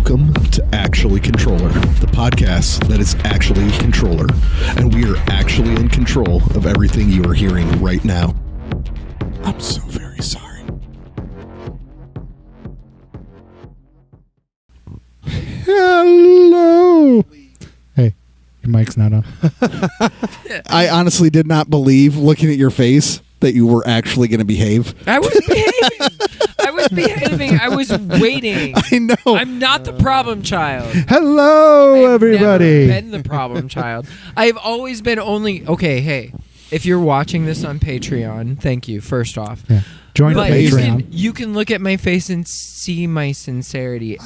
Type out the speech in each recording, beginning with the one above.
Welcome to Actually Contrøller, the podcast that is actually Contrøller, and we are actually in control of everything you are hearing right now. I'm so very sorry. Hello. Hey, your mic's not on. I honestly did not believe, looking at your face, that you were actually going to behave. I was behaving. I was waiting. I know. I'm not the problem child. Hello, everybody. Never been the problem child. I've always been only... Okay, hey. If you're watching this on Patreon, thank you, first off. Yeah. Join but Patreon. you can look at my face and see my sincerity.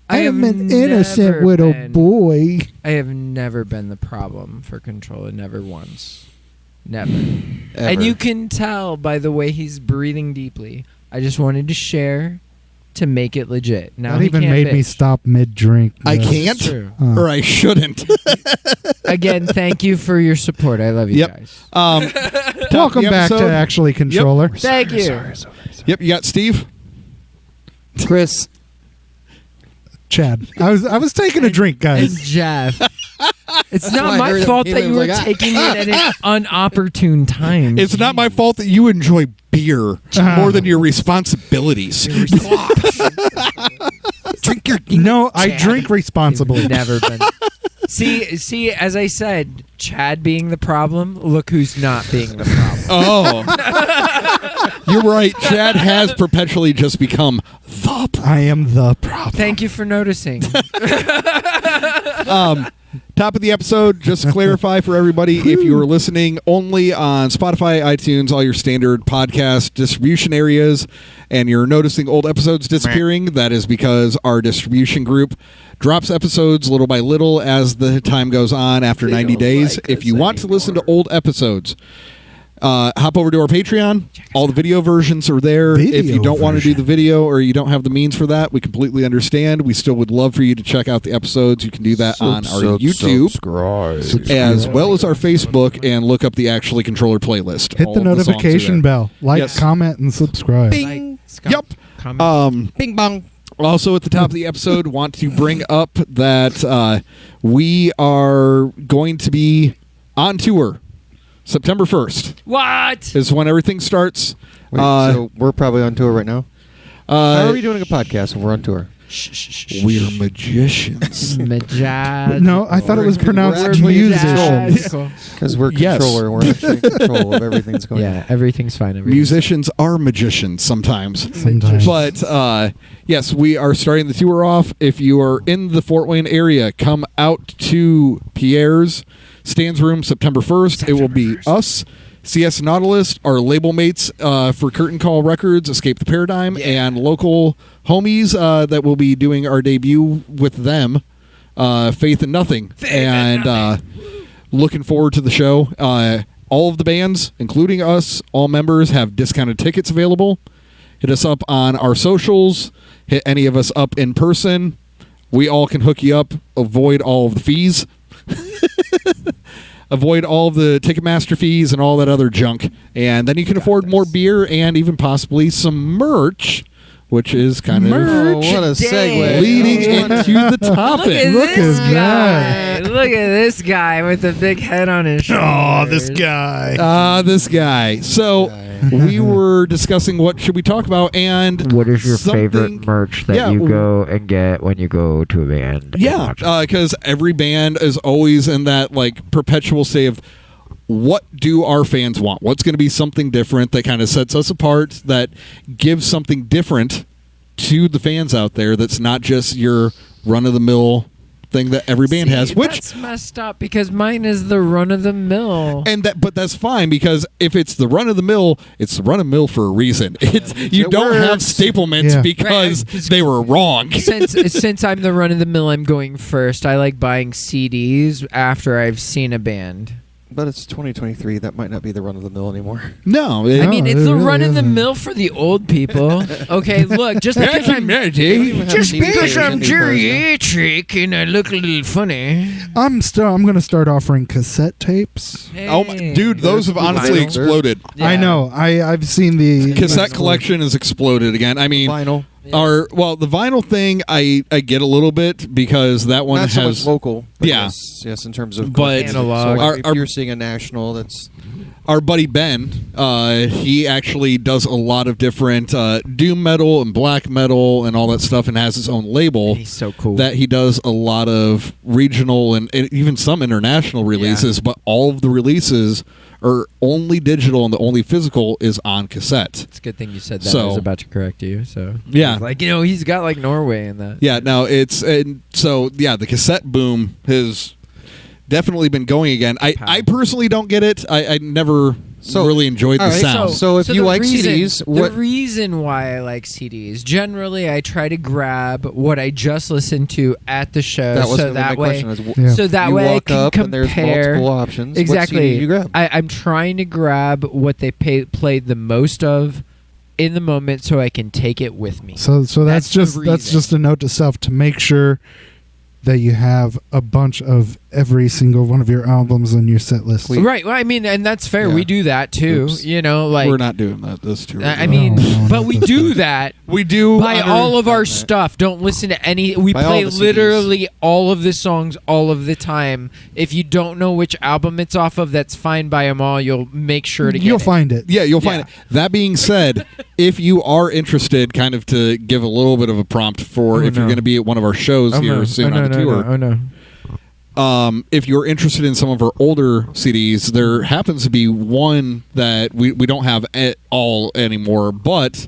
I am an innocent little boy. I have never been the problem for Contrøller. Never once. Never. Ever. And you can tell by the way he's breathing deeply. I just wanted to share to make it legit. Now That even made me stop mid-drink. I can't, True. or I shouldn't. Again, thank you for your support. I love you Yep. guys. Welcome back to Actually Contrøller. Yep. Thank you. Sorry. Yep, you got Steve? Chris. Chad. I was taking a drink, And guys. Jeff. It's That's not why I my heard it fault came that in, you were like, taking it at an unopportune time. It's not my fault that you enjoy beer more than your responsibilities. Drink your... No, I Chad. drink responsibly. Never been. See, as I said, Chad being the problem, look who's not being the problem. Oh. You're right. Chad has perpetually just become the problem. I am the problem. Thank you for noticing. Top of the episode, just to clarify for everybody, if you are listening only on Spotify, iTunes, all your standard podcast distribution areas, and you're noticing old episodes disappearing, that is because our distribution group drops episodes little by little as the time goes on after 90 days. If you want to listen to old episodes, hop over to our Patreon. All the video versions are there. If you don't want to do the video or you don't have the means for that, we completely understand. We still would love for you to check out the episodes. You can do that on our YouTube, as well as our Facebook, and look up the Actually Contrøller playlist. Hit the notification bell. Like, Yes. comment, and subscribe. Bing. Yep. Bing bong. Also, at the top of the episode, want to bring up that we are going to be on tour. September 1st What? is when everything starts. Wait, so we're probably on tour right now? How are we doing a podcast when we're on tour? We're magicians. Majad. No, I thought it was pronounced actually musicians. Because we're Yes. controller. We're actually in control of everything that's going on. Yeah, everything's fine. Musicians are magicians sometimes. Sometimes. But, yes, we are starting the tour off. If you are in the Fort Wayne area, come out to Pierre's Stan's Room September 1st. It will be us, CS Nautilus, our label mates for Curtain Call Records, Escape the Paradigm, and local homies that will be doing our debut with them, Faith in Nothing. Looking forward to the show. All of the bands, including us, all members, have discounted tickets available. Hit us up on our socials. Hit any of us up in person. We all can hook you up. Avoid all of the fees. Avoid all of the Ticketmaster fees and all that other junk. And then you can afford more beer and even possibly some merch, which is kind of Oh, what a segue. leading into the topic. Look this at guy. Look at this guy with the big head on his shoulder. Oh, this guy. This guy. So we were discussing what should we talk about, and What is your something- favorite merch that you go and get when you go to a band? Yeah, because every band is always in that like perpetual state of what do our fans want? What's going to be something different that kind of sets us apart, that gives something different to the fans out there that's not just your run-of-the-mill thing that every band has, which that's messed up because mine is the run of the mill. but that's fine, because if it's the run of the mill, it's the run of the mill for a reason. You don't have staplements because they were wrong. Since I'm the run of the mill, I'm going first. I like buying CDs after I've seen a band. But it's 2023. That might not be the run-of-the-mill anymore. No, I mean, it's it the really run of the isn't. mill for the old people. Okay, look, just because I'm geriatric and I look a little funny. I'm going to start offering cassette tapes. Oh, my, dude, those have honestly Vinyl. exploded. Yeah. I know. I've seen the Cassette collection has exploded again. I mean, Vinyl. are the vinyl thing I get a little bit because that one Not has so much local. But Yeah. yes, in terms of But analog. So like, Our- if you're seeing a national, that's our buddy Ben, he actually does a lot of different doom metal and black metal and all that stuff, and has his own label. He's so cool. That he does a lot of regional and even some international releases, but all of the releases are only digital, and the only physical is on cassette. It's a good thing you said that. So- I was about to correct you. So Yeah. like he's got like Norway in that. Yeah, no, the cassette boom has definitely been going again. I personally don't get it. I never really enjoyed the all right, sound. So if you the like reason, CDs, the reason why I like CDs, generally I try to grab what I just listened to at the show, that was so my that way, question. Yeah. so that you way I walk can up compare. and there's multiple options. Exactly. What CD you grab? I'm trying to grab what they played the most of in the moment, so I can take it with me. So that's the just reason. a note to self to make sure that you have a bunch of every single one of your albums on your set list. Right. Well, I mean, and that's fair. Yeah. We do that too. Oops. Like We're not doing that this tour. I mean, No, but we do that. we do Buy under- all of our stuff. Don't listen to any. We Buy all play the CDs. literally all of the songs all of the time. If you don't know which album it's off of, that's fine. Buy them all. You'll make sure to get You'll it. find it. Yeah, you'll find Yeah. it. That being said, if you are interested, kind of to give a little bit of a prompt for if you're going to be at one of our shows here soon on the tour. Oh no. If you're interested in some of our older CDs, there happens to be one that we don't have at all anymore, but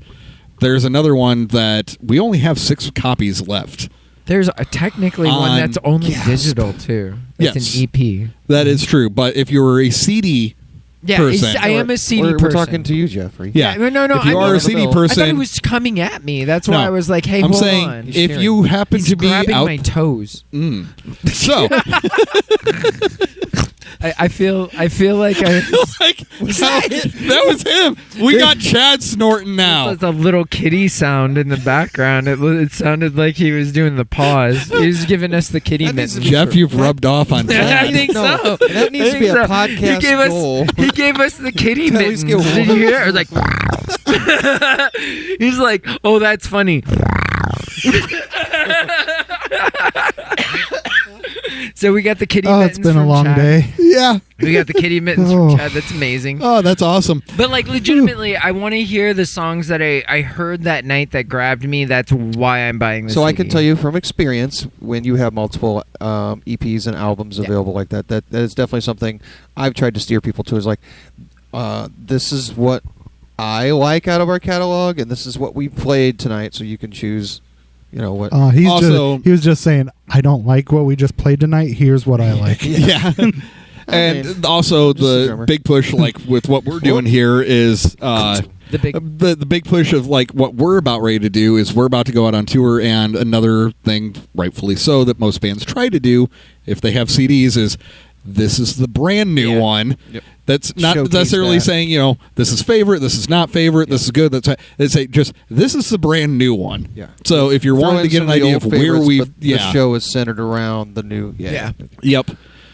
there's another one that we only have 6 copies left. There's technically one On that's only Gasp. digital too. It's Yes. an EP. That is true, but if you're a CD Yeah, person, I am a CD we're person. talking to you, Jeffrey. yeah, No. if you I are mean- a CD I thought I person, thought he was coming at me. That's why No. I was like, "Hey, I'm hold saying on." He's if sharing. you happen He's to be grabbing out, my toes. so I feel like I. like that was him. We got Chad snorting now. There's a little kitty sound in the background. It sounded like he was doing the paws. He was giving us the kitty That needs to mitten. be Jeff, you've rubbed off on I Chad. think No, so. that needs I to be think a so. podcast he gave us, goal. He gave us the kitty At mittens. least get Did you hear? It? Like, he's like, "Oh, that's funny." So we got the kitty Oh, mittens. it's been a from long Chad. day. Yeah. We got the kitty mittens Oh. from Chad. That's amazing. Oh, that's awesome. But like legitimately, I want to hear the songs that I heard that night that grabbed me. That's why I'm buying this. So I CD. can tell you from experience, when you have multiple EPs and albums available like that is definitely something I've tried to steer people to. Is like, this is what I like out of our catalog, and this is what we played tonight. So you can choose, what. He was just saying, I don't like what we just played tonight. Here's what I like. Yeah. And mean, also just a the drummer. big push, like with what we're doing here, is the big. the big push of like what we're about ready to do is we're about to go out on tour, and another thing, rightfully so, that most bands try to do if they have CDs is this is the brand new one. Yep. That's not Showcase necessarily that. saying this is favorite, this is not favorite, this is good. They say just this is the brand new one. Yeah. So if you're Throw wanting to in get some an idea of the old where favorites, we've but the show is centered around the new. Yeah. Yep.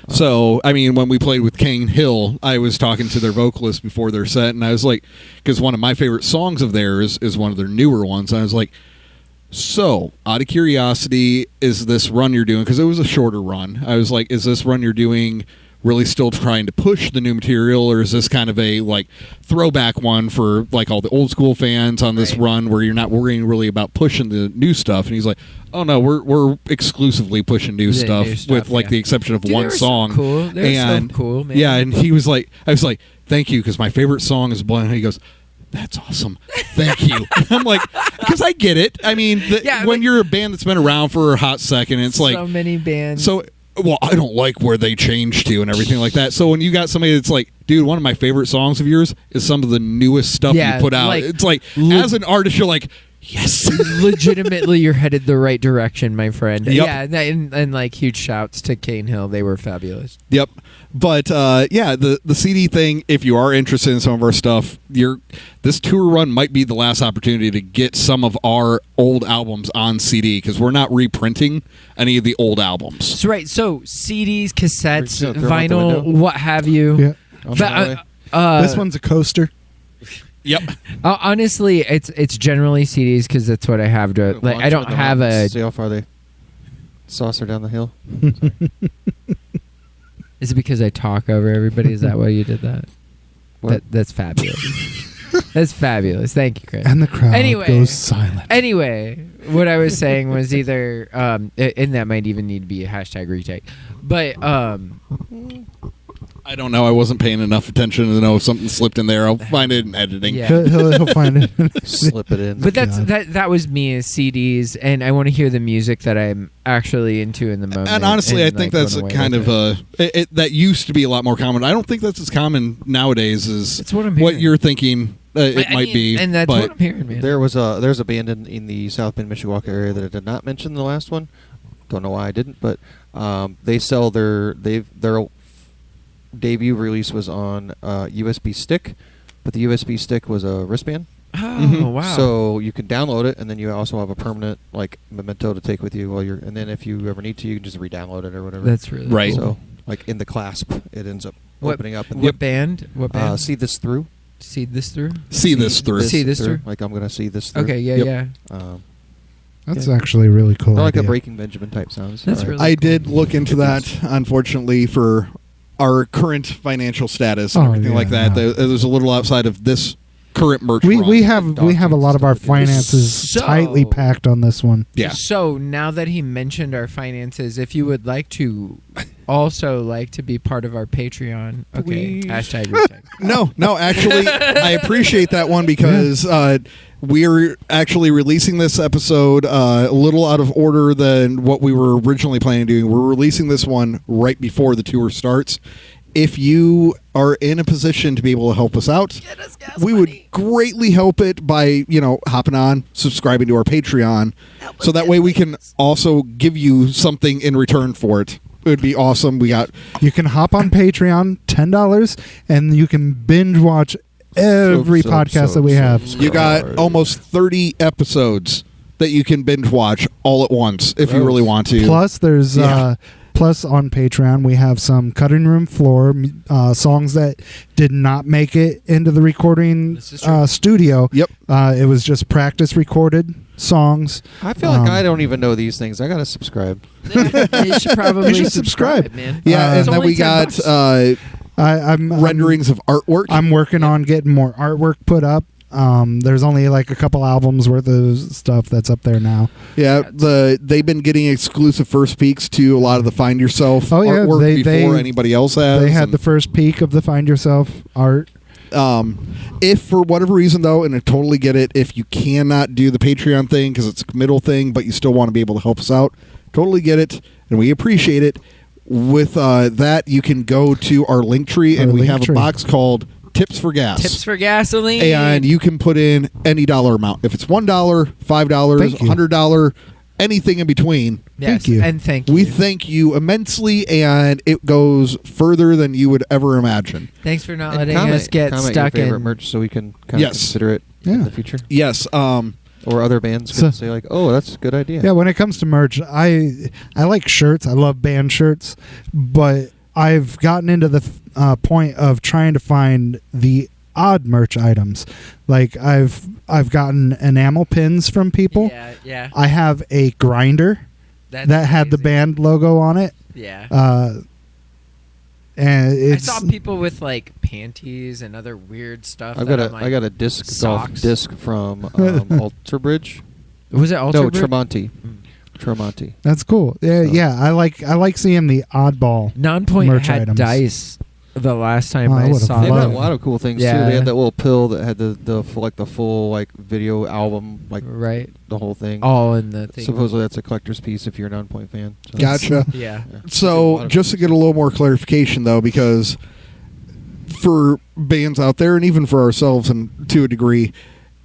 So, I mean, when we played with Cane Hill, I was talking to their vocalist before their set, and I was like, because one of my favorite songs of theirs is one of their newer ones, and I was like, so, out of curiosity, is this run you're doing, because it was a shorter run, I was like, is this run you're doing really still trying to push the new material, or is this kind of a like throwback one for like all the old school fans on this run where you're not worrying really about pushing the new stuff? And he's like, oh no, we're exclusively pushing new stuff with like the exception of one song. Cool. They're so cool, man. Yeah, and he was like, I was like, thank you, because my favorite song is Blind. He goes, that's awesome. Thank you. I'm like, because I get it. I mean, when you're a band that's been around for a hot second, it's like so many bands. So, well, I don't like where they changed to and everything like that. So when you got somebody that's like, dude, one of my favorite songs of yours is some of the newest stuff you put out. It's like, as an artist, you're like, yes. Legitimately, you're headed the right direction, my friend. Yep. Yeah, and like huge shouts to Cane Hill. They were fabulous. Yep. But yeah, the CD thing, if you are interested in some of our stuff, this tour run might be the last opportunity to get some of our old albums on CD, because we're not reprinting any of the old albums. That's right. So CDs, cassettes, Throw 'em out the vinyl, window. what have you. Yeah. On the highway. This one's a coaster. Yep. Honestly, it's generally CDs because that's what I have to. Like, I don't have a. See how far they saucer down the hill. Is it because I talk over everybody? Is that why you did that? What? That's fabulous. That's fabulous. Thank you, Chris. And the crowd Anyway. goes silent. Anyway, what I was saying was either, and that might even need to be a hashtag retake, but I don't know. I wasn't paying enough attention to know if something slipped in there. I'll find it in editing. Yeah. He'll find it. Slip it in. But God. that was me as CDs, and I want to hear the music that I'm actually into in the moment. And honestly, I think that's going a away kind with of that used to be a lot more common. I don't think that's as common nowadays as It's what I'm what hearing. you're thinking it I might mean, be. and that's but what I'm hearing, man. There's a band in the South Bend, Mishawaka area that I did not mention in the last one. Don't know why I didn't, but they sell their debut release was on USB stick, but the USB stick was a wristband. Oh, Mhm. wow. So you can download it, and then you also have a permanent like memento to take with you while you're. And then if you ever need to, you can just re-download it or whatever. That's really Right. cool. So like in the clasp, it ends up What- opening up. And What band? What band? See this through. See this through? see this through. See this through? Like I'm gonna see this through. Okay, yeah, Yep. yeah. That's actually really cool. They're like a idea. Breaking Benjamin type sounds. That's All really I cool. did look into that, unfortunately, for our current financial status and Oh, everything yeah, like that. no. There's a little outside of this current merch. We run. have a lot of our finances So- tightly packed on this one. Yeah. So now that he mentioned our finances, if you would like to also like to be part of our Patreon, okay, Please. hashtag retake. No, actually, I appreciate that one because we're actually releasing this episode a little out of order than what we were originally planning to do. We're releasing this one right before the tour starts. If you are in a position to be able to help us out, we would greatly help it by, hopping on, subscribing to our Patreon, so that way we can also give you something in return for it. It would be awesome. You can hop on Patreon, $10, and you can binge watch every podcast that we have. You got almost 30 episodes that you can binge watch all at once if you really want to. Plus, there's Yeah. plus on Patreon we have some cutting room floor songs that did not make it into the recording This is true. studio. Yep. It was just practice recorded songs. I feel like I don't even know these things. I gotta subscribe. You should probably You should subscribe. man. Yeah, and It's then only we got $10. I'm renderings of artwork. I'm working on getting more artwork put up. There's only like a couple albums worth of stuff that's up there now. Yeah, they've been getting exclusive first peeks to a lot of the Find Yourself Oh, yeah, artwork they- before anybody else has. They had and, the first peek of the Find Yourself art. if for whatever reason though, and I totally get it, if you cannot do the Patreon thing because it's a committal thing, but you still want to be able to help us out, totally get it, and we appreciate it. With that, you can go to our link tree, and we have a box called Tips for Gas. Tips for gasoline. And you can put in any dollar amount. If it's $1, $5, Thank you. $100, anything in between. Yes, Thank you. and thank you. We thank you immensely, and it goes further than you would ever imagine. Thanks for not And letting comment- us get comment stuck your favorite in. merch so we can kind of Yes. consider it Yeah. in the future. Yes. Or other bands So- can say like, "Oh, that's a good idea." Yeah, when it comes to merch, I like shirts. I love band shirts, but I've gotten into the point of trying to find the odd merch items. Like I've gotten enamel pins from people. Yeah. I have a grinder That's that had the amazing. band logo on it. Yeah. And I it's saw people with like panties and other weird stuff. I've that got I'm a like, I got a disc socks. golf disc from Alter Bridge. Was it Alter No, Bridge? Tremonti. Mm. Tremonti. that's cool. Yeah, So- yeah. I like seeing the oddball. Nonpoint merch had items. dice the last time Oh, I I would've saw They've loved got a them. lot of cool things Yeah. too. They had that little pill that had the full like video album, like Right. the whole thing. All in the thing. Supposedly that's a collector's piece if you're a Non-Point fan. So Gotcha. Yeah. Yeah. So, just to get a little more clarification, though, because for bands out there, and even for ourselves, and to a degree,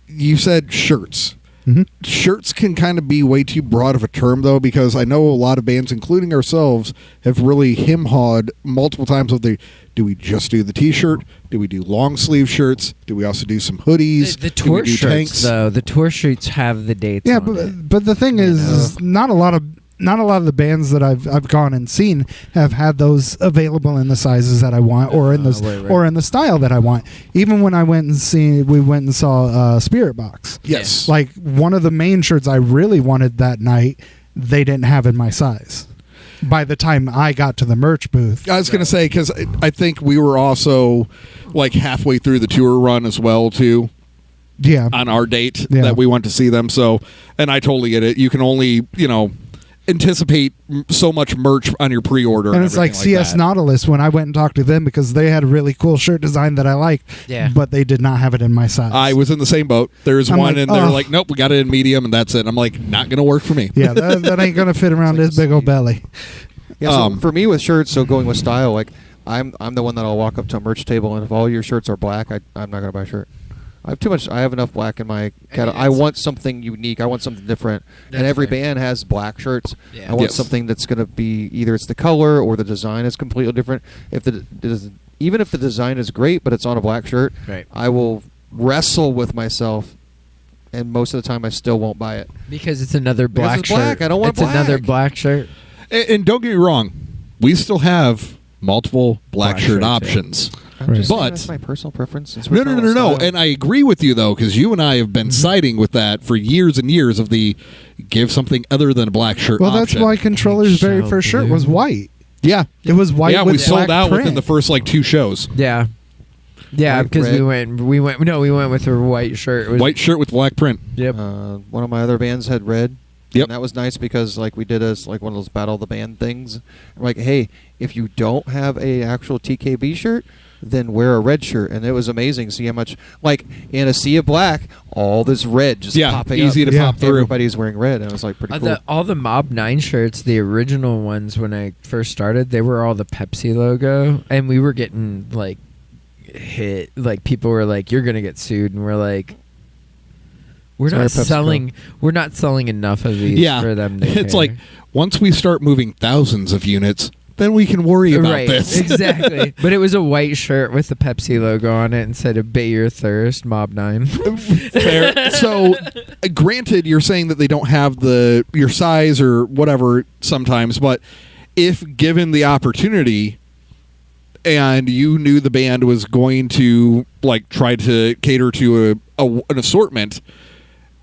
you said shirts. Mhm. Shirts can kind of be way too broad of a term, though, because I know a lot of bands, including ourselves, have really him-hawed multiple times of do we just do the T-shirt? Do we do long sleeve shirts? Do we also do some hoodies? The Do we tour do shirts, tanks? though, the tour shirts have the dates Yeah, on it. but the thing is not a lot of not a lot of the bands that I've gone and seen have had those available in the sizes that I want, or in the or in the style that I want. Even when we went and saw Spirit Box. Yes. Like one of the main shirts I really wanted that night, they didn't have in my size. By the time I got to the merch booth, I was going to say, because I think we were also like halfway through the tour run as well too. Yeah. On our date Yeah. that we went to see them. So, and I totally get it. You can only, anticipate so much merch on your pre-order. And it's like CS that. Nautilus when I went and talked to them because they had a really cool shirt design that I liked, but they did not have it in my size. I was in the same boat. There's I'm one, like, and they're oh. like, nope, we got it in medium, and that's it. I'm like, not going to work for me. Yeah, that ain't going to fit around this big old belly. Yeah, so for me with shirts, so going with style, like I'm the one that'll walk up to a merch table, and if all your shirts are black, I'm not going to buy a shirt. I have too much. I have enough black in my catalog. I want something unique. I want something different. And every band has black shirts. Yeah. I want something that's going to be either it's the color or the design is completely different. Even if the design is great, but it's on a black shirt, Right. I will wrestle with myself, and most of the time I still won't buy it. Because it's another black it's black. shirt. I don't want It's another black. black shirt. And don't get me wrong, we still have multiple black shirt shirts, yeah. options. I'm just saying But- that's my personal preference. It's No. personal style. And I agree with you, though, because you and I have been siding with that for years and years of the give something other than a black shirt Well, that's option. why Controller's very first shirt was white. Yeah. It was white Yeah, with we sold black out print. within the first, 2 shows. Yeah. Yeah, White, because we red. went with a white shirt. It was, White shirt with black print. Yep. One of my other bands had red. Yep. And that was nice because we did one of those battle of the band things. Like, hey, if you don't have a actual TKB shirt, then wear a red shirt. And it was amazing. See how much in a sea of black, all this red just popping easy up. to pop through. Everybody's wearing red, and it was pretty cool. All the Mob 9 shirts, the original ones when I first started, they were all the Pepsi logo, and we were getting hit. People were like, "You're gonna get sued," and we're like, "We're Sorry, not PepsiCo. selling. We're not selling enough of these Yeah. for them." To It's care." like, once we start moving thousands of units, then we can worry about right, this. exactly. But it was a white shirt with the Pepsi logo on it and said "Abate Your Thirst, Mob 9." Fair. So, granted, you're saying that they don't have your size or whatever sometimes, but if given the opportunity and you knew the band was going to try to cater to an assortment,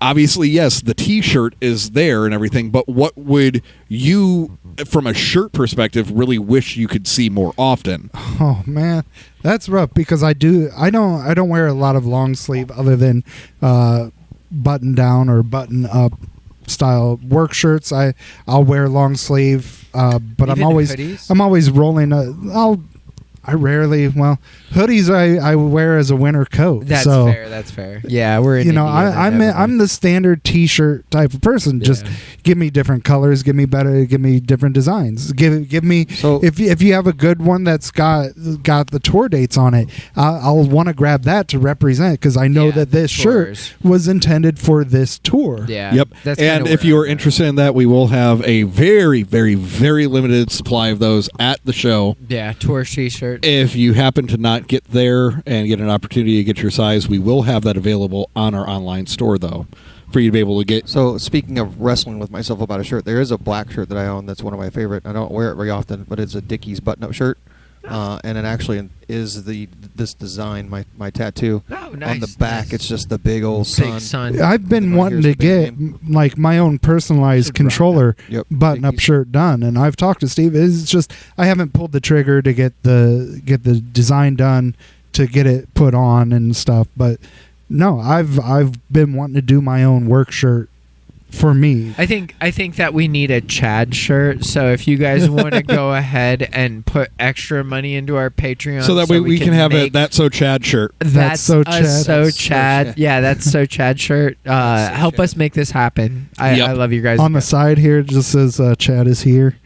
obviously, yes, the T-shirt is there and everything, but what would you, from a shirt perspective, really wish you could see more often? Oh man, that's rough because I don't wear a lot of long sleeve other than button down or button up style work shirts. I'll wear long sleeve, but Even hoodies? I'm always rolling. I rarely hoodies I wear as a winter coat. That's so, fair. That's fair. Yeah, we're in I'm the standard T-shirt type of person. Yeah. Just give me different colors, give me different designs. Give me So- if you have a good one that's got the tour dates on it, I'll want to grab that to represent because I know Yeah, that this tours. shirt was intended for this tour. Yeah. Yep. That's And kinda if where you are I'm at. interested in that, we will have a very, very, very limited supply of those at the show. Yeah, tour T-shirt. If you happen to not get there and get an opportunity to get your size, we will have that available on our online store, though, for you to be able to get. So speaking of wrestling with myself about a shirt, there is a black shirt that I own that's one of my favorite. I don't wear it very often, but it's a Dickies button-up shirt. And it actually is this design, my tattoo. Oh, nice, on the back, nice. it's just the big old Big sun. sun. I've been Right wanting here's to the big get my own personalized Should controller Yep. button-up Dickies. shirt done, and I've talked to Steve. It's just I haven't pulled the trigger to get the design done to get it put on and stuff. But no, I've been wanting to do my own work shirt for me. I think that we need a Chad shirt. So if you guys want to go ahead and put extra money into our Patreon, So that way we can have a make That's So Chad shirt. That's So a Chad. So That's So Chad. Chad. Yeah, that's So Chad shirt. That's So Help Chad. us make this happen. I Yep. love you guys. On the side here, it just says Chad is here.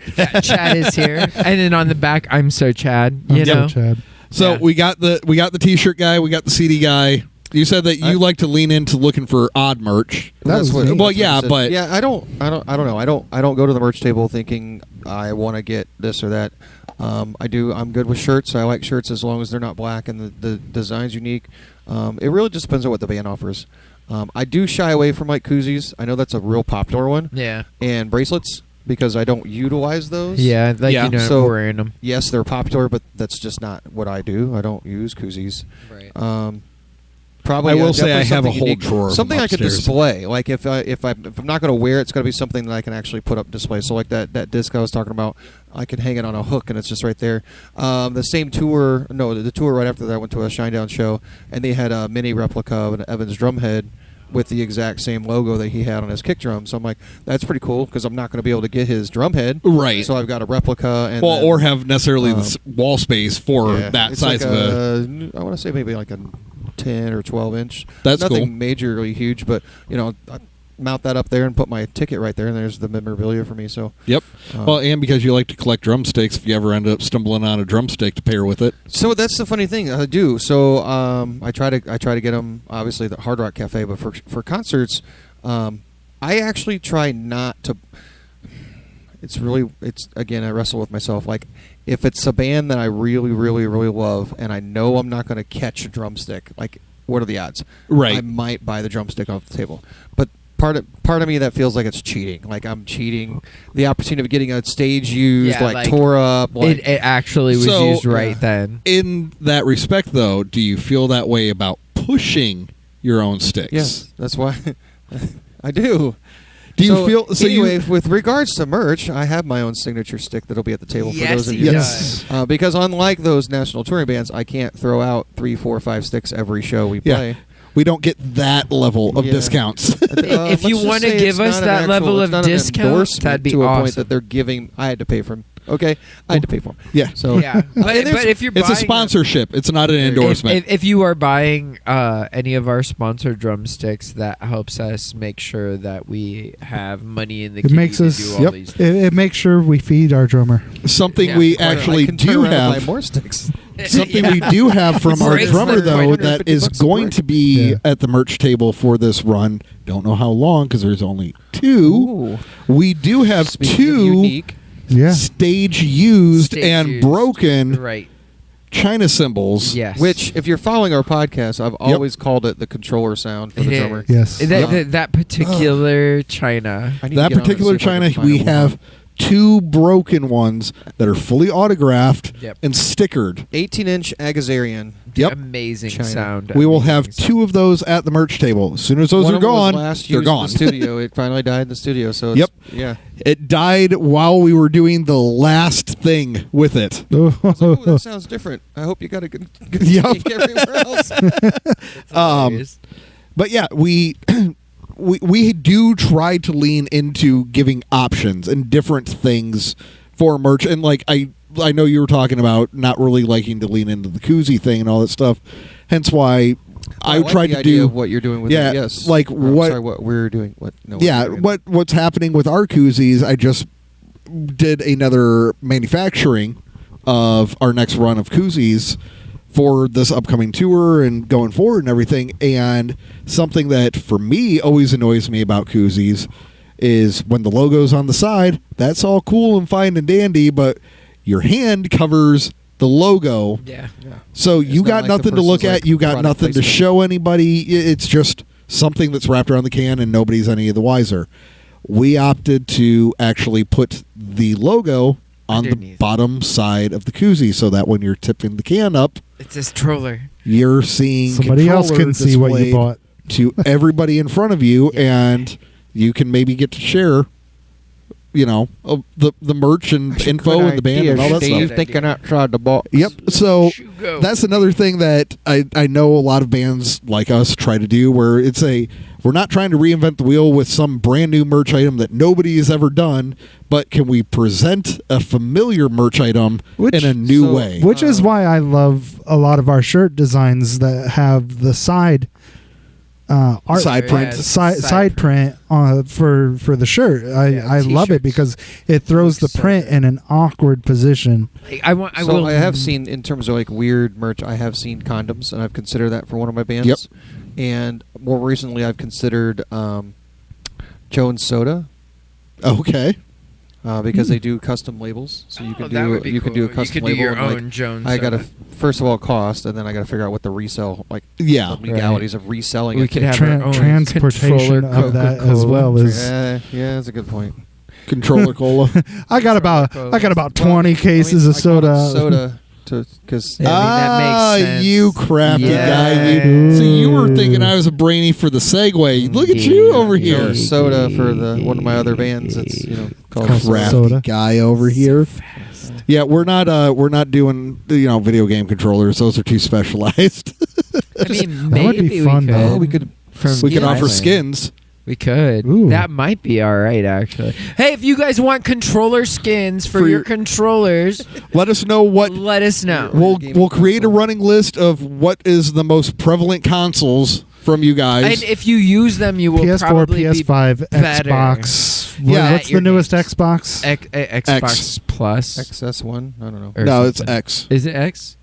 Chad is here, and then on the back, I'm So Chad. I'm You so know, So Chad. Yeah. we got the T-shirt guy, we got the CD guy. You said that you like to lean into looking for odd merch. That was what. me. Well, that's what yeah, I said. but- yeah, I don't know. I don't go to the merch table thinking I want to get this or that. I do. I'm good with shirts. I like shirts as long as they're not black and the design's unique. It really just depends on what the band offers. I do shy away from koozies. I know that's a real popular one. yeah. And bracelets. because I don't utilize those. Yeah, like Yeah. you know, So- wearing them. Yes, they're popular, but that's just not what I do. I don't use koozies. Right. Probably. I will say definitely I have a something whole unique. drawer of them Something I could upstairs. display. Like if I'm not going to wear it, it's going to be something that I can actually put up display. So like that disc I was talking about, I can hang it on a hook and it's just right there. The same tour, the tour right after that, I went to a Shinedown show and they had a mini replica of an Evans drum head with the exact same logo that he had on his kick drum. So I'm like, that's pretty cool because I'm not going to be able to get his drum head. Right. So I've got a replica. And Well, then, or have necessarily the wall space for yeah, that it's size like of a. I want to say maybe like a 10 or 12 inch. That's nothing cool. majorly huge, but I mount that up there and put my ticket right there, and there's the memorabilia for me. So Yep. Well, and because you like to collect drumsticks, if you ever end up stumbling on a drumstick to pair with it. So that's the funny thing I do. So I try to get them obviously the Hard Rock Cafe, but for concerts, I actually try not to. It's again I wrestle with myself. Like if it's a band that I really really really love, and I know I'm not going to catch a drumstick, like what are the odds? Right. I might buy the drumstick off the table, but. Part of me that feels like it's cheating. Like I'm cheating the opportunity of getting a stage used, Yeah, like tore up. Like, It actually was So- used right Yeah. then. In that respect, though, do you feel that way about pushing your own sticks? yes, that's why I do. Do you feel so? Anyway, You with regards to merch, I have my own signature stick that'll be at the table for Yes, those of he you. Yes. Because unlike those national touring bands, I can't throw out 3, 4, 5 sticks every show we Yeah. play. we don't get that level of Yeah. discounts. If you let's just wanna say give it's us not an that actual- level it's of not an discount, endorsement that'd be to a point awesome. that they're giving. I had to pay for them. Okay, I had to pay for them. Yeah. So Yeah, but and there's- if you're It's buying a sponsorship. It's not an endorsement. If you are buying any of our sponsored drumsticks, that helps us make sure that we have money in the It kitty makes to us. do all Yep. these. It makes sure we feed our drummer. Something Yeah, we quite- I actually I can turn do around and buy have. more sticks. Something we do have from It's our breaks drummer, like though, 150 that is bucks a going brick. to be Yeah. at the merch table for this run. Don't know how long because there's only 2. Ooh. We do have Speaking of 2 unique, Yeah. stage used Stage and used. broken Right. China cymbals. Yes. which if you're following our podcast, I've always called it the controller sound for the It drummer. is. Yes. That particular China. I need That to get on it particular and see if I China, can we find one. have 2 broken ones that are fully autographed Yep. and stickered. 18-inch Agazarian. Yep. Amazing China. sound. We will have amazing 2 of those at the merch table. As soon as those One are of them was gone, last they're used in gone. the studio. It finally died in the studio. So it's, Yep. yeah. It died while we were doing the last thing with it. Ooh, that sounds different. I hope you got a good Yep. take everywhere else. hilarious. But yeah, we we do try to lean into giving options and different things for merch. And like I know you were talking about not really liking to lean into the koozie thing and all that stuff. Hence why I like tried the to idea do of what you're doing with Yeah, it. Yes. like Or, what- Sorry, what we're doing. What? No. yeah, we're doing. what's happening with our koozies, I just did another manufacturing of our next run of koozies for this upcoming tour and going forward and everything. And something that for me always annoys me about koozies is when the logo's on the side, that's all cool and fine and dandy, but your hand covers the logo. Yeah. Yeah. So It's you not got like the nothing to look person's, at. like, You got product nothing to placement. show anybody. It's just something that's wrapped around the can and nobody's any of the wiser. We opted to actually put the logo on the Underneath. bottom side of the koozie so that when you're tipping the can up, It's this troller. you're seeing Somebody else Contrøller can see what you displayed bought. to everybody in front of you, and you can maybe get to share, the merch and info and the band and all that Steve. stuff. Thinking outside the box. Yep. So Shugo. that's another thing that I know a lot of bands like us try to do, where we're not trying to reinvent the wheel with some brand new merch item that nobody has ever done, but can we present a familiar merch item in a new so- way? Which is why I love a lot of our shirt designs that have the side art Side print. Yeah, side print for the shirt. Yeah, I love it t-shirts. because it throws the Looks so print good. in an awkward position. Like, I So will. I have seen, in terms of like weird merch, I have seen condoms, and I've considered that for one of my bands. Yep. And more recently, I've considered Jones Soda Okay. because they do custom labels, so you Oh, can that do would be you can cool. do a custom You could label. do your and, like, own Jones. I gotta soda. first of all cost, and then I gotta figure out what the resell Yeah. the legalities of reselling We it. could to. have our own Transportation Contrøller of that as Coca-Cola. well is Yeah, that's a good point. Controller cola. I got about 20 cases of I called it soda. soda, because Yeah, I mean, that makes sense. You crafty Yeah. guy. So you were thinking I was a brainy for the segue. Look at you over here. soda for one of my other bands. It's called Crafty Soda. guy over here. Yeah, we're not doing video game controllers. Those are too specialized. I mean, That would be maybe fun, we though. could. we could. From we can offer Thailand. skins. We could. Ooh. That might be all right, actually. Hey, if you guys want controller skins for For your your- controllers, Let us know what. let us know. We'll create a running list of what is the most prevalent consoles from you guys. And if you use them, you will PS4, probably PS5, better. Xbox. Yeah. What's At your the newest games. Xbox? be Xbox Plus. XS1. I don't know. or No, it's something. X. Is it X?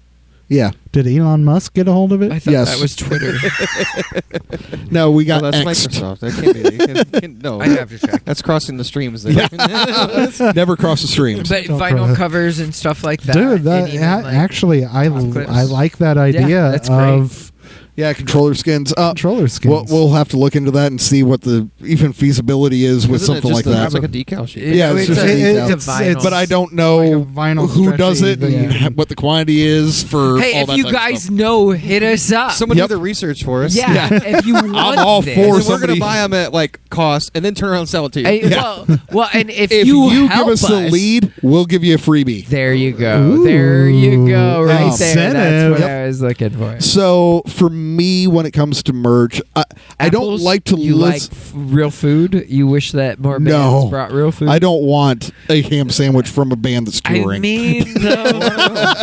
Yeah. Did Elon Musk get a hold of it? I thought Yes. that was Twitter. No, we got No, that's X. Microsoft. That can't be. No, I have to check. that's crossing the streams. There. Never cross the streams. But Don't vinyl pro- covers and stuff like that. Dude, and that even, like, actually, I clips. like that idea that's great. of Yeah, controller skins. controller skins. We'll have to look into that and see what the even feasibility is with Isn't it something like just that. It's like a decal sheet. Yeah, it's just a decal. it's a vinyl. But I don't know Like a vinyl who does it stretchy and thing. what the quantity is for Hey, all if that you type of guys stuff. know, hit us up. Someone Yep. do the research for us. yeah, if you want all this. for And then we're somebody- gonna buy them at like cost, and then turn around and sell it to you. Hey, Yeah. well, and if If you you help give us the lead, we'll give you a freebie. there you go. Ooh. There you go. Right there. Incentive. That's what Yep. I was looking for. So for me, when it comes to merch, I don't Apples, like to you like list. real food. You wish that more bands No. brought real food. I don't want a ham sandwich from a band that's I touring. mean, though,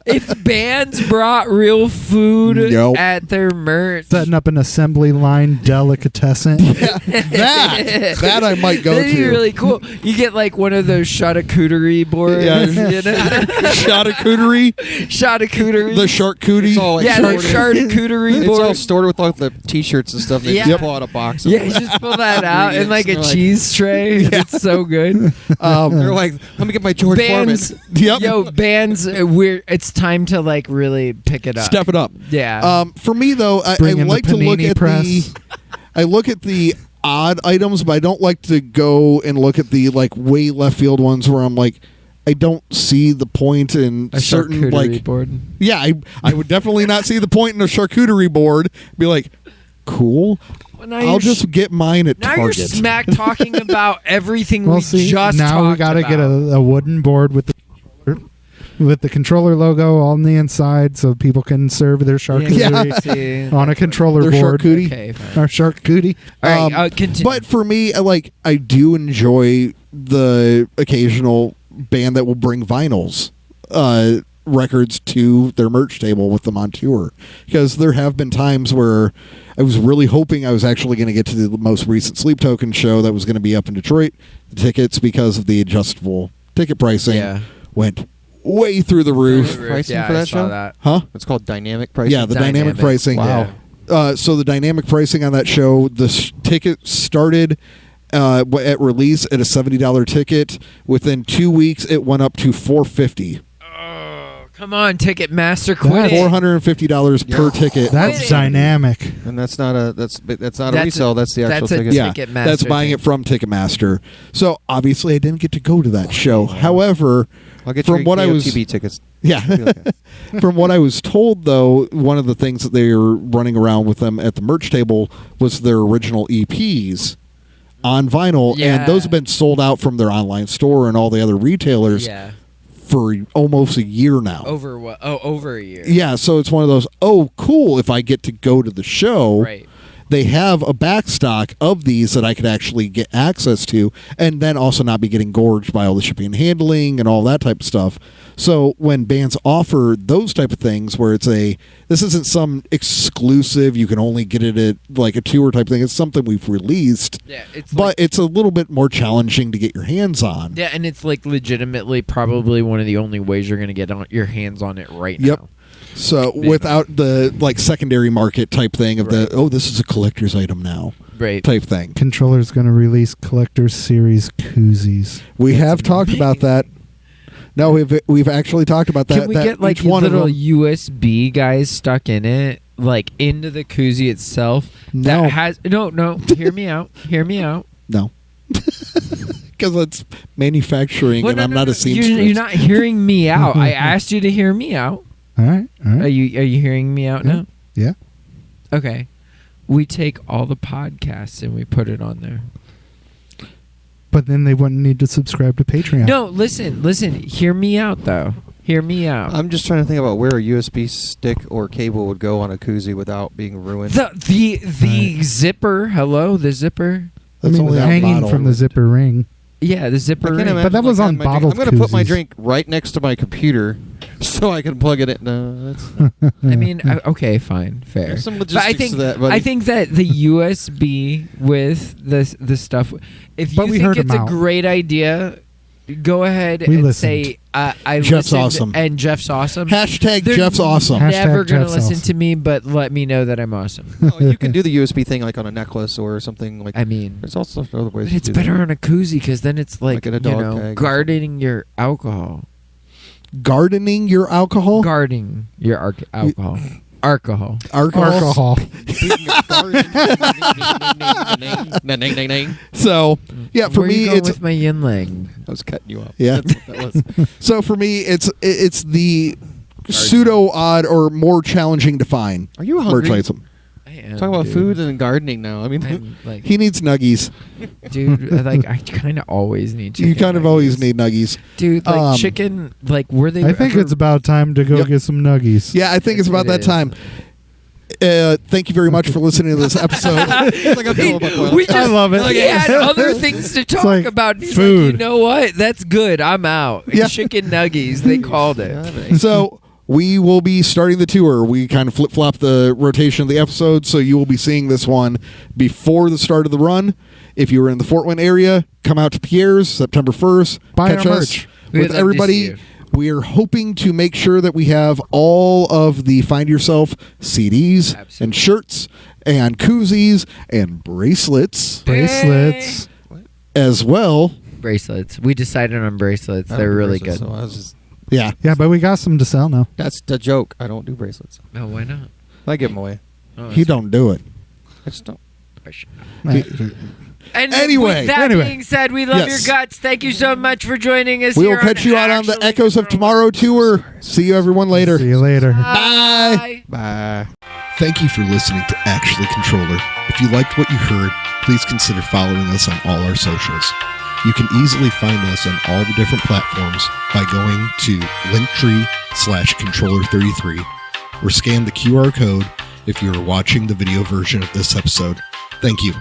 if bands brought real food Nope. at their merch, setting up an assembly line delicatessen. that I might go that'd be to. really cool. You get like one of those charcuterie boards. Yeah. You know? Shot of cootery, Charcuterie. the shark cootie. It's all like yeah, the stored charcuterie It's all board. stored with like the T-shirts and stuff. And Yeah. you just pull out a box. Of Yeah, you just pull that out in like a Ingredients, and cheese tray. It's so good. They're like, let me get my George Bands, Foreman. Yep. yo, bands. It's time to like really pick it up. Step it up. Yeah. For me though, I Bring in the like to look panini at press. I look at the odd items, but I don't like to go and look at the like way left field ones where I'm like, I don't see the point in a certain charcuterie like. board. Yeah, I would definitely not see the point in a charcuterie board. Be like, cool. Well, now I'll you're just get mine at now Target. you're smack talking about everything Well, we see, just now we talked got to get about. a wooden board with the controller logo on the inside, so people can serve their charcuterie on a controller Their board. charcuterie. Okay, fine. Our charcuterie. All right, continue. But for me, I do enjoy the occasional band that will bring vinyls records to their merch table with them on tour, because there have been times where I was really hoping I was actually going to get to the most recent Sleep Token show that was going to be up in Detroit. The tickets, because of the adjustable ticket pricing, Yeah. went way through the roof. Pricing yeah, for I that saw show? that. Huh? It's called dynamic pricing. Yeah, the dynamic pricing. Wow. So the dynamic pricing on that show, the ticket started at release at a $70 ticket. Within 2 weeks, it went up to $450. Oh, come on, Ticketmaster, quit it. $450 per Yeah. ticket. That's Quit it. dynamic. And that's not a That's a resale. That's the actual that's a ticket. Yeah, Ticketmaster that's buying thing. it from Ticketmaster. So obviously, I didn't get to go to that show. However, I'll get from you what I was, KOTB tickets. yeah, from what I was told, though, one of the things that they were running around with them at the merch table was their original EPs on vinyl, Yeah. and those have been sold out from their online store and all the other retailers Yeah. for almost a year now. Over what? Oh, over a year. Yeah, so it's one of those, oh, cool, if I get to go to the show, Right. they have a backstock of these that I could actually get access to, and then also not be getting gorged by all the shipping and handling and all that type of stuff. So when bands offer those type of things where it's this isn't some exclusive, you can only get it at like a tour type thing, it's something we've released, Yeah, it's but like, it's a little bit more challenging to get your hands on. yeah, and it's like legitimately probably one of the only ways you're gonna get your hands on it right Yep. now. So Yeah. without the like secondary market type thing of Right. this is a collector's item now Right. type thing. Controller's going to release collector's series koozies. We have talked about that. No, we've actually talked about that. Can we that get like each one of little them- USB guys stuck in it, like into the koozie itself? No. That has no. Hear me out. Hear me out. No. because it's manufacturing, Well, and no, I'm no, not no. a seamstress. You're not hearing me out. I asked you to hear me out. All right. Are you hearing me out now? Yeah. Okay. We take all the podcasts and we put it on there. But then they wouldn't need to subscribe to Patreon. No, listen. Hear me out, though. Hear me out. I'm just trying to think about where a USB stick or cable would go on a koozie without being ruined. The zipper. Hello, the zipper. I mean, only hanging bottle. from the zipper ring. Yeah, the I zipper. can't ring. imagine, But that was on having my drink- bottled I'm going to put my koozies. drink right next to my computer so I can plug it in. No, that's I mean, okay, fine, fair. there's some But logistics to that. Buddy. I think that the USB with the stuff. If But you we think heard it's him a out. great idea, go ahead We and listened. say I Jeff's listened awesome. and Jeff's awesome. Hashtag They're Jeff's awesome. Hashtag Never gonna Jeff's listen awesome. to me, but let me know that I'm awesome. No, you can do the USB thing like on a necklace or something like. I mean, There's also other ways. but to it's do better that. on a koozie because then it's like in a dog tag or guarding your alcohol, Gardening your alcohol? guarding your alcohol, alcohol. Alcohol. So, yeah, for Where me, you going it's with my yin yang. I was cutting you off. Yeah. That's what that was. so for me, it's the pseudo odd or more challenging to find Are you merch hungry? item. I am, Talking about dude. food and gardening now. I mean, I'm like, He needs nuggies. dude, like I kind of always need chicken. You kind of always nuggets. need nuggies. Dude, like Um, chicken, like were they I think ever- it's about time to go Yep. get some nuggies. Yeah, I think it's about It that is. time. Thank you very much for listening to this episode. it's like I'm doing about oil. We just, I love it. We had other things to talk like about. He's food. like, you know what? That's good. I'm out. Yeah. Chicken nuggies. They called it. So we will be starting the tour. We kind of flip-flop the rotation of the episodes, so you will be seeing this one before the start of the run. If you were in the Fort Wayne area, come out to Pierre's September 1st. Buy Catch our us merch. We would with love to everybody. see you. We are hoping to make sure that we have all of the Find Yourself CDs and Absolutely. shirts and koozies and bracelets Bracelets. as well. Bracelets. We decided on bracelets. I don't They're do really bracelets, good. so I was just, Yeah. Yeah, but we got some to sell now. that's the joke. I don't do bracelets. Oh, why not? I give them away. Oh, He don't do it. I just don't. And Anyway. with that Anyway. being said, we love Yes. your guts. Thank you so much for joining us. We will here catch you out on the Actually Echoes of Contrøller. Tomorrow tour. See you everyone later. See you later. Bye. Bye. Thank you for listening to Actually Controller. If you liked what you heard, please consider following us on all our socials. You can easily find us on all the different platforms by going to linktree/controller33 or scan the QR code if you are watching the video version of this episode. Thank you.